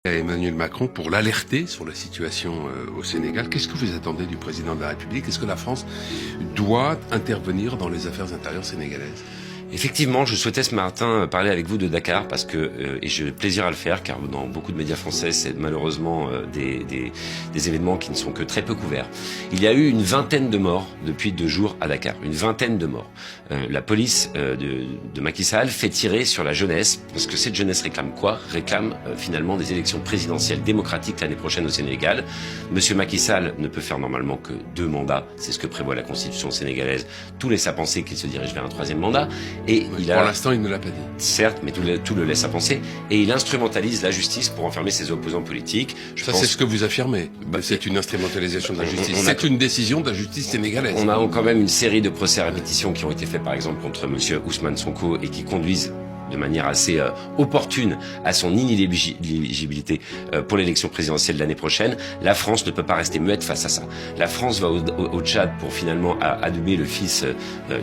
À Emmanuel Macron pour l'alerter sur la situation au Sénégal. Qu'est-ce que vous attendez du président de la République? Est-ce que la France doit intervenir dans les affaires intérieures sénégalaises? Effectivement, je souhaitais ce matin parler avec vous de Dakar parce que, et j'ai plaisir à le faire, car dans beaucoup de médias français, c'est malheureusement des événements qui ne sont que très peu couverts. Il y a eu une vingtaine de morts depuis 2 jours à Dakar, une vingtaine de morts. La police de Macky Sall fait tirer sur la jeunesse, parce que cette jeunesse réclame quoi? Réclame finalement des élections présidentielles démocratiques l'année prochaine au Sénégal. Monsieur Macky Sall ne peut faire normalement que 2 mandats, c'est ce que prévoit la constitution sénégalaise. Tout laisse à penser qu'il se dirige vers un 3e mandat. Et oui, pour l'instant, il ne l'a pas dit. Certes, mais tout le laisse à penser. Et il instrumentalise la justice pour enfermer ses opposants politiques. Ça, c'est ce que vous affirmez. C'est une instrumentalisation de la justice. C'est une décision de la justice sénégalaise. On a quand même une série de procès à répétition qui ont été faits, par exemple, contre monsieur Ousmane Sonko et qui conduisent de manière assez opportune à son inéligibilité pour l'élection présidentielle de l'année prochaine. La France ne peut pas rester muette face à ça. La France va au Tchad pour finalement adouber le fils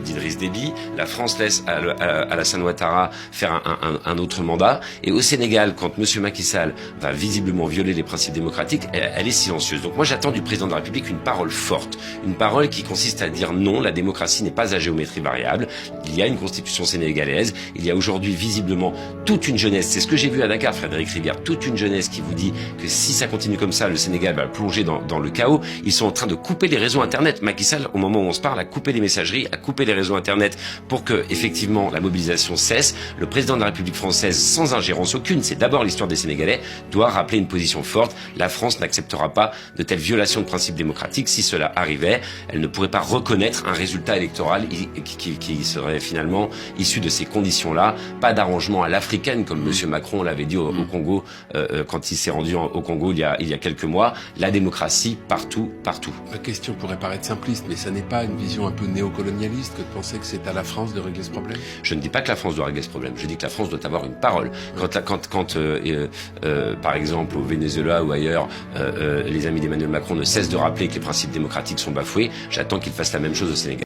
d'Idriss Déby. La France laisse Alassane Ouattara faire un autre mandat. Et au Sénégal, quand monsieur Macky Sall va visiblement violer les principes démocratiques, elle est silencieuse. Donc moi j'attends du président de la République une parole forte. Une parole qui consiste à dire non, la démocratie n'est pas à géométrie variable. Il y a une constitution sénégalaise. Il y a aujourd'hui visiblement toute une jeunesse, c'est ce que j'ai vu à Dakar, Frédéric Rivière, toute une jeunesse qui vous dit que si ça continue comme ça, le Sénégal va plonger dans le chaos. Ils sont en train de couper les réseaux Internet. Macky Sall, au moment où on se parle, a coupé les messageries, a coupé les réseaux Internet pour que, effectivement, la mobilisation cesse. Le président de la République française, sans ingérence aucune, c'est d'abord l'histoire des Sénégalais, doit rappeler une position forte. La France n'acceptera pas de telles violations de principes démocratiques. Si cela arrivait, elle ne pourrait pas reconnaître un résultat électoral qui serait finalement issu de ces conditions-là. Pas d'arrangement à l'africaine, comme monsieur Macron l'avait dit au Congo, quand il s'est rendu au Congo il y a quelques mois. La démocratie partout, partout. La question pourrait paraître simpliste, mais ça n'est pas une vision un peu néocolonialiste que de penser que c'est à la France de régler ce problème? Je ne dis pas que la France doit régler ce problème. Je dis que la France doit avoir une parole. Quand par exemple, au Venezuela ou ailleurs, les amis d'Emmanuel Macron ne cessent de rappeler que les principes démocratiques sont bafoués, j'attends qu'ils fassent la même chose au Sénégal.